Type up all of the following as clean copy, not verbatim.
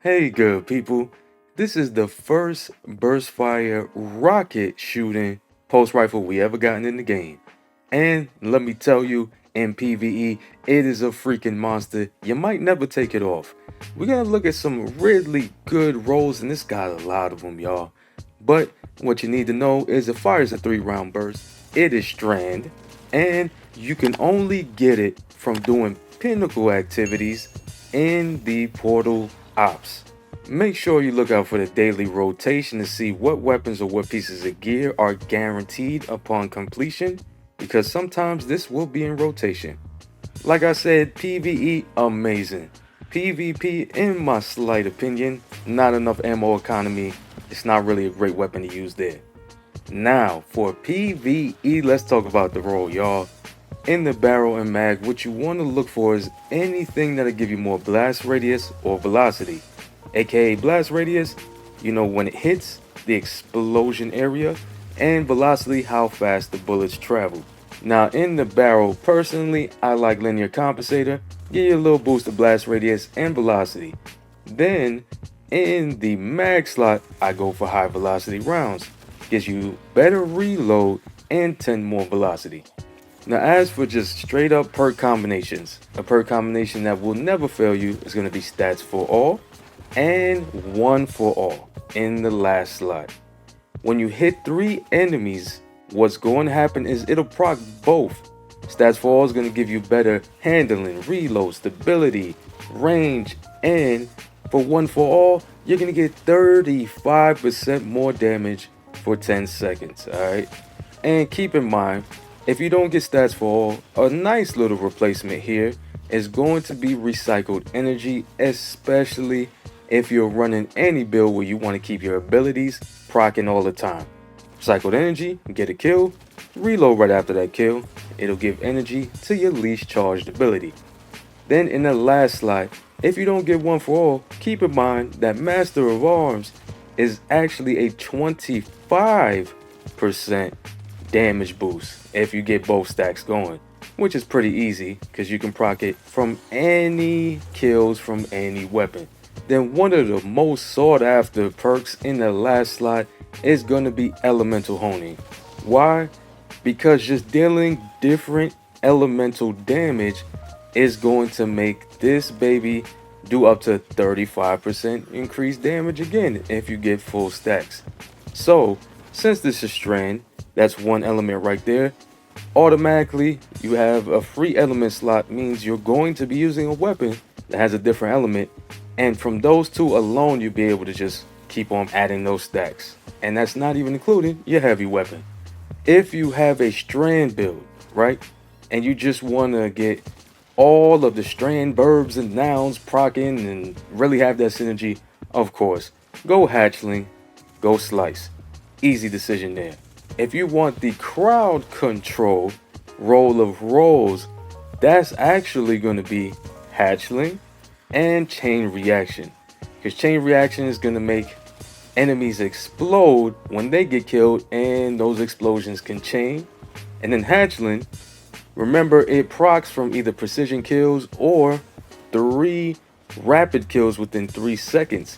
Hey good people, this is the first burst fire rocket shooting pulse rifle we ever gotten in the game. And let me tell you, in PvE, it is a freaking monster. You might never take it off. We're gonna look at some really good rolls, and this got a lot of them, y'all. But what you need to know is it fires a 3-round burst, it is strand, and you can only get it from doing pinnacle activities in the portal ops. Make sure you look out for the daily rotation to see what weapons or what pieces of gear are guaranteed upon completion, because sometimes this will be in rotation. Like I said, PvE amazing. PvP, in my slight opinion, not enough ammo economy. It's not really a great weapon to use there. Now for PvE, let's talk about the roll, y'all. In the barrel and mag, what you want to look for is anything that'll give you more blast radius or velocity. AKA blast radius, you know when it hits, the explosion area, and velocity, how fast the bullets travel. Now in the barrel, personally, I like linear compensator, give you a little boost of blast radius and velocity. Then in the mag slot, I go for high velocity rounds, gives you better reload and 10 more velocity. Now as for just straight up perk combinations, a perk combination that will never fail you is going to be stats for all and one for all in the last slot. When you hit 3 enemies, what's going to happen is it'll proc both. Stats for all is going to give you better handling, reload, stability, range, and for one for all, you're going to get 35% more damage for 10 seconds, alright? And keep in mind, if you don't get stats for all, a nice little replacement here is going to be recycled energy, especially if you're running any build where you want to keep your abilities proccing all the time. Recycled energy, get a kill, reload right after that kill, it'll give energy to your least charged ability. Then in the last slot, if you don't get one for all, keep in mind that Master of Arms is actually a 25% damage boost if you get both stacks going, which is pretty easy because you can proc it from any kills from any weapon. Then one of the most sought after perks in the last slot is going to be elemental honing. Why? Because just dealing different elemental damage is going to make this baby do up to 35% increased damage again if you get full stacks. So since this is strand, that's one element right there. Automatically, you have a free element slot, means you're going to be using a weapon that has a different element. And from those two alone, you'll be able to just keep on adding those stacks. And that's not even including your heavy weapon. If you have a strand build, right, and you just want to get all of the strand verbs and nouns proccing and really have that synergy, of course, go hatchling, go slice. Easy decision there. If you want the crowd control roll of rolls, that's actually going to be hatchling and chain reaction, because chain reaction is going to make enemies explode when they get killed, and those explosions can chain. And then hatchling, remember, it procs from either precision kills or 3 rapid kills within 3 seconds.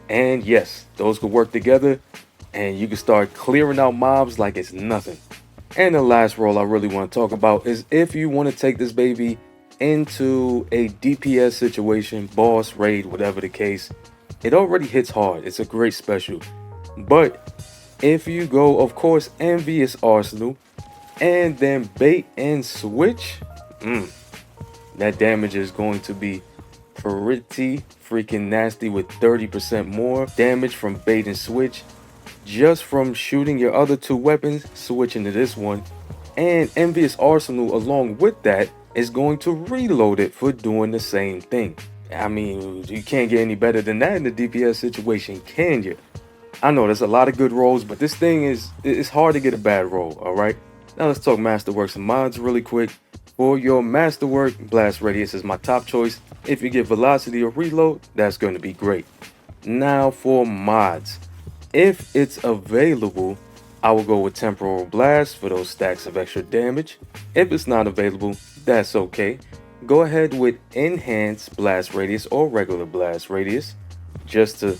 And yes, those could work together and you can start clearing out mobs like it's nothing. And the last role I really want to talk about is if you want to take this baby into a DPS situation, boss, raid, whatever the case, it already hits hard. It's a great special. But if you go, of course, Envious Arsenal and then bait and switch, that damage is going to be pretty freaking nasty, with 30% more damage from bait and switch just from shooting your other 2 weapons, switching to this one. And Envious Arsenal along with that is going to reload it for doing the same thing. I mean, you can't get any better than that in the DPS situation, can you? I know there's a lot of good rolls, but this thing it's hard to get a bad roll, alright? Now let's talk Masterworks and mods really quick. For your Masterwork, Blast Radius is my top choice. If you get velocity or reload, that's going to be great. Now for mods. If it's available, I will go with Temporal Blast for those stacks of extra damage. If it's not available, that's okay. Go ahead with Enhanced Blast Radius or regular Blast Radius. just to,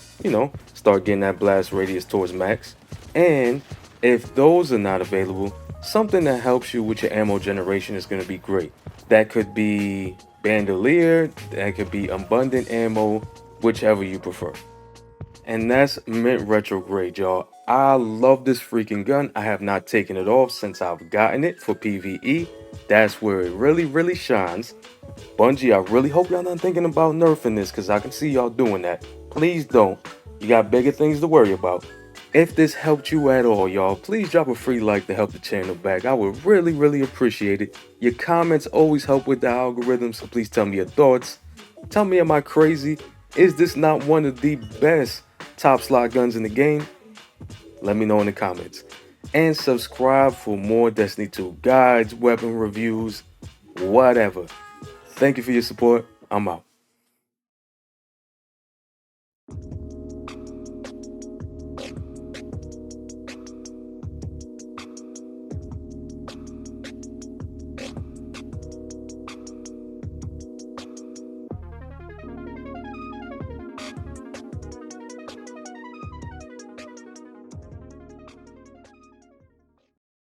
start getting that blast radius towards max. And if those are not available, something that helps you with your ammo generation is going to be great. That could be bandolier, that could be abundant ammo, whichever you prefer. And that's Mint Retrograde, y'all. I love this freaking gun. I have not taken it off since I've gotten it for PvE. That's where it really, really shines. Bungie, I really hope y'all not thinking about nerfing this, because I can see y'all doing that. Please don't. You got bigger things to worry about. If this helped you at all, y'all, please drop a free like to help the channel back. I would really, really appreciate it. Your comments always help with the algorithm, so please tell me your thoughts. Tell me, am I crazy? Is this not one of the best top slot guns in the game? Let me know in the comments. And subscribe for more Destiny 2 guides, weapon reviews, whatever. Thank you for your support. I'm out.